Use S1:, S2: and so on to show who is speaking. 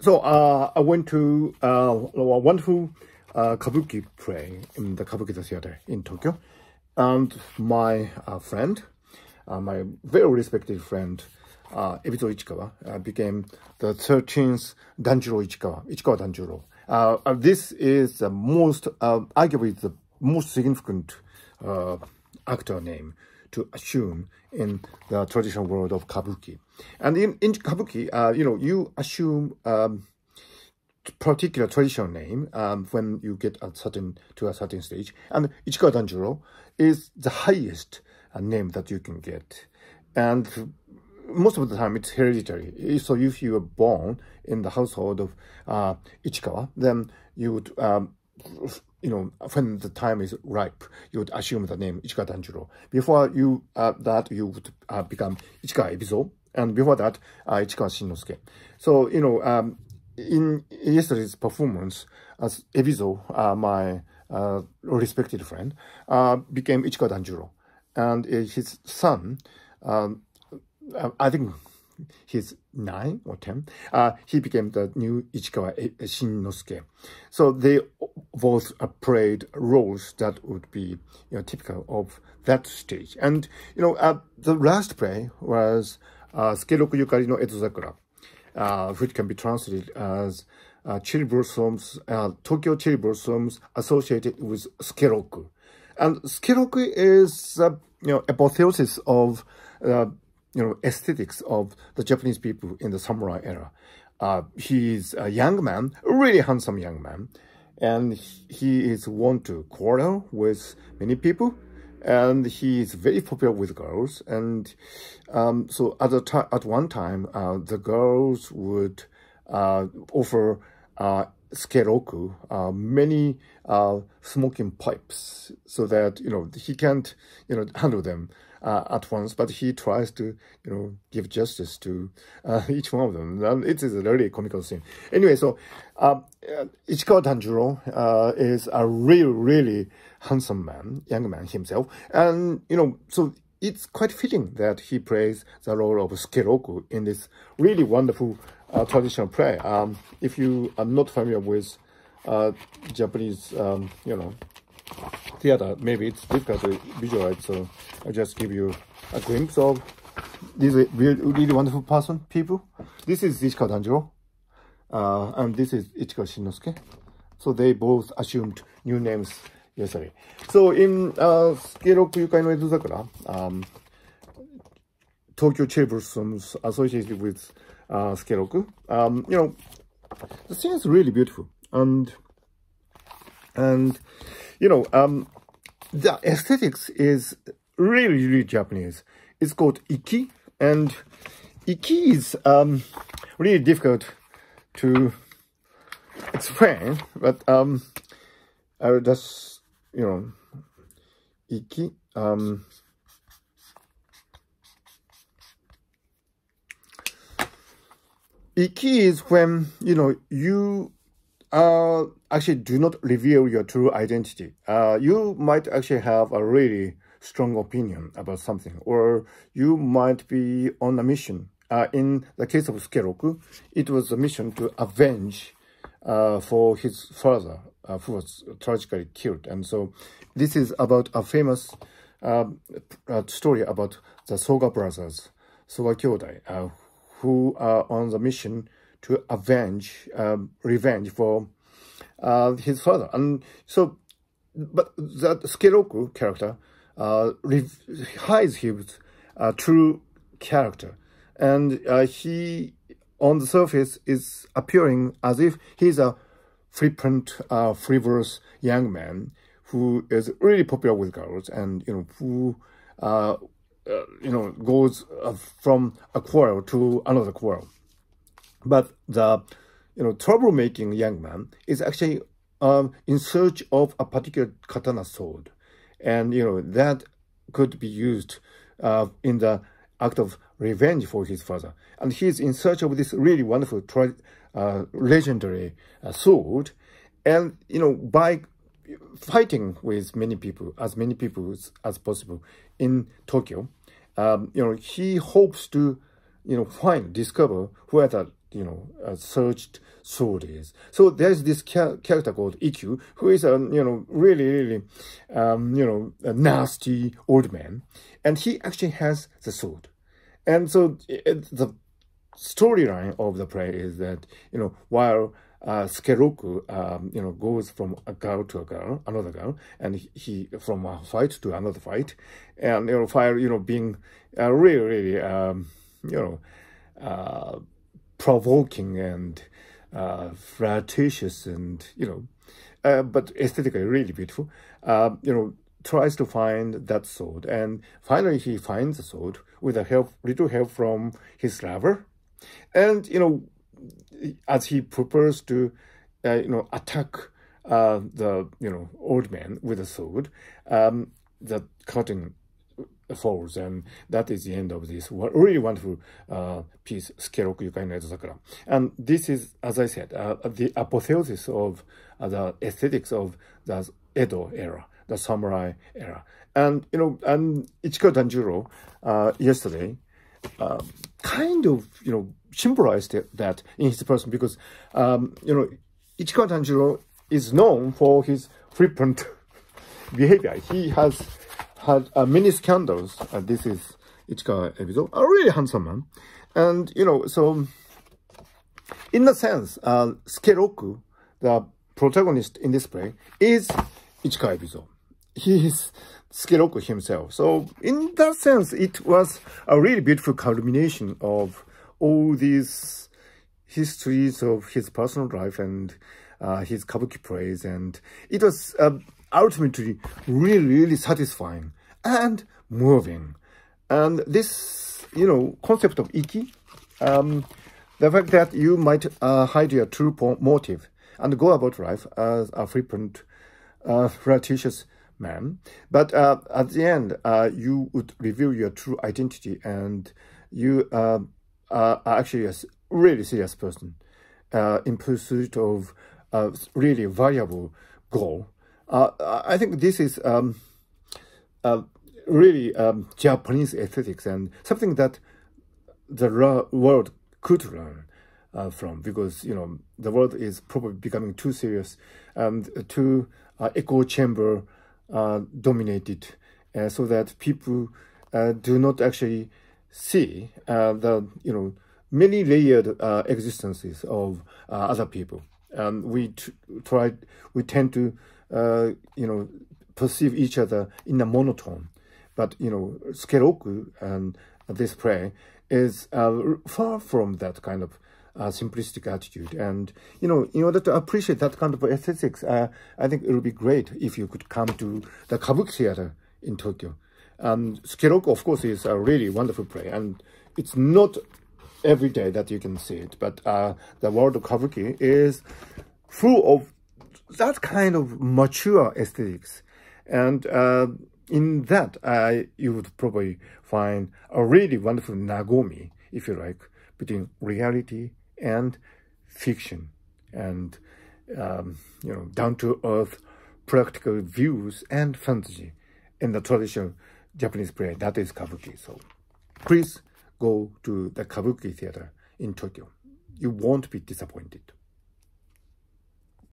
S1: So I went to a wonderful Kabuki play in the Kabuki theater in Tokyo, and my friend, my very respected friend, Edozakura Ichikawa, became the 13th Danjuro Ichikawa, Danjuro. This is the most, arguably the most significant actor name to assume in the traditional world of Kabuki. And in Kabuki, you assume particular traditional name when you get to a certain stage. And Ichikawa Danjuro is the highest name that you can get. And most of the time it's hereditary. So if you were born in the household of Ichikawa, then you would when the time is ripe, you would assume the name Ichikawa Danjuro. Before you that, you would become Ichikawa Ebizo, and before that, Ichikawa Shinnosuke. So, in yesterday's performance, as Ebizo, my respected friend, became Ichikawa Danjuro, and his son, I think he's 9 or 10, he became the new Ichikawa Shinnosuke. So they both played roles that would be typical of that stage. And the last play was Sukeroku Yukari no Edozakura, which can be translated as cherry blossoms, Tokyo cherry blossoms associated with Sukeroku. And Sukeroku is apotheosis of aesthetics of the Japanese people in the samurai era. He's a young man, a really handsome young man, and he is wont to quarrel with many people, and he is very popular with girls. And so at one time, the girls would offer Sukeroku many smoking pipes, so that he can't handle them at once, but he tries to give justice to each one of them. And it is a really comical scene. Anyway, so Ichikawa Danjuro is a really handsome young man himself, and so it's quite fitting that he plays the role of Sukeroku in this really wonderful traditional play. If you are not familiar with Japanese, theater, maybe it's difficult to visualize, so I'll just give you a glimpse of these really wonderful people. This is Ichikawa Danjuro, and this is Ichikawa Shinnosuke. So they both assumed new names yesterday. So in Sukeroku Yukari no Edozakura, Tokyo cherry blossoms associated with Sukeroku, the scene is really beautiful, and the aesthetics is really Japanese. It's called Iki, and Iki is really difficult to explain, but I will just, Iki, Iki is when, you actually do not reveal your true identity. You might actually have a really strong opinion about something, or you might be on a mission. In the case of Sukeroku, it was a mission to avenge for his father, who was tragically killed. And so this is about a famous story about the Soga brothers, Soga Kyodai, who are on the mission to avenge, revenge for his father. And so, but that Sukeroku character hides his true character. And he, on the surface, is appearing as if he's a flippant, frivolous young man who is really popular with girls, and who goes from a quarrel to another quarrel. But the troublemaking young man is actually in search of a particular katana sword, and that could be used in the act of revenge for his father. And he's in search of this really wonderful legendary sword, and by fighting with many people as possible in Tokyo, he hopes to discover where the searched sword is. So there's this character called Ikkyu, who is a really a nasty old man, and he actually has the sword. And so the storyline of the play is that while Sukeroku goes from a girl to another girl, and he from a fight to another fight, and while being really provoking and flirtatious and but aesthetically really beautiful, tries to find that sword, and finally he finds the sword with a little help from his lover, and as he prepares to attack the old man with a sword, the curtain falls, and that is the end of this really wonderful piece, Sukeroku Yukari no Edozakura. And this is, as I said, the apotheosis of the aesthetics of the Edo era, the samurai era. And and Ichikawa Danjuro yesterday kind of symbolized that in his person, because Ichikawa Danjuro is known for his frequent behavior. He has had many scandals. This is Ichikawa episode, a really handsome man, and so in a sense, Sukeroku, the protagonist in this play, is Ichikawa episode. He is Sukeroku himself. So in that sense, it was a really beautiful culmination of all these histories of his personal life and his Kabuki plays, and it was ultimately really satisfying and moving. And this concept of Iki, the fact that you might hide your true motive and go about life as a frequent flirtatious man, but at the end you would reveal your true identity, and you are actually a really serious person in pursuit of a really valuable goal. I think this is really Japanese aesthetics, and something that the world could learn from, because the world is probably becoming too serious and too echo chamber dominated, so that people do not actually see the many layered existences of other people. We tend to perceive each other in a monotone, but Sukeroku and this play is far from that kind of simplistic attitude. And in order to appreciate that kind of aesthetics, I think it would be great if you could come to the Kabuki theater in Tokyo. Sukeroku, of course, is a really wonderful play, and it's not every day that you can see it, but the world of Kabuki is full of that kind of mature aesthetics, and in that you would probably find a really wonderful nagomi, if you like, between reality and fiction, and down-to-earth practical views and fantasy in the traditional Japanese play that is Kabuki. So please go to the Kabuki theater in Tokyo. You won't be disappointed.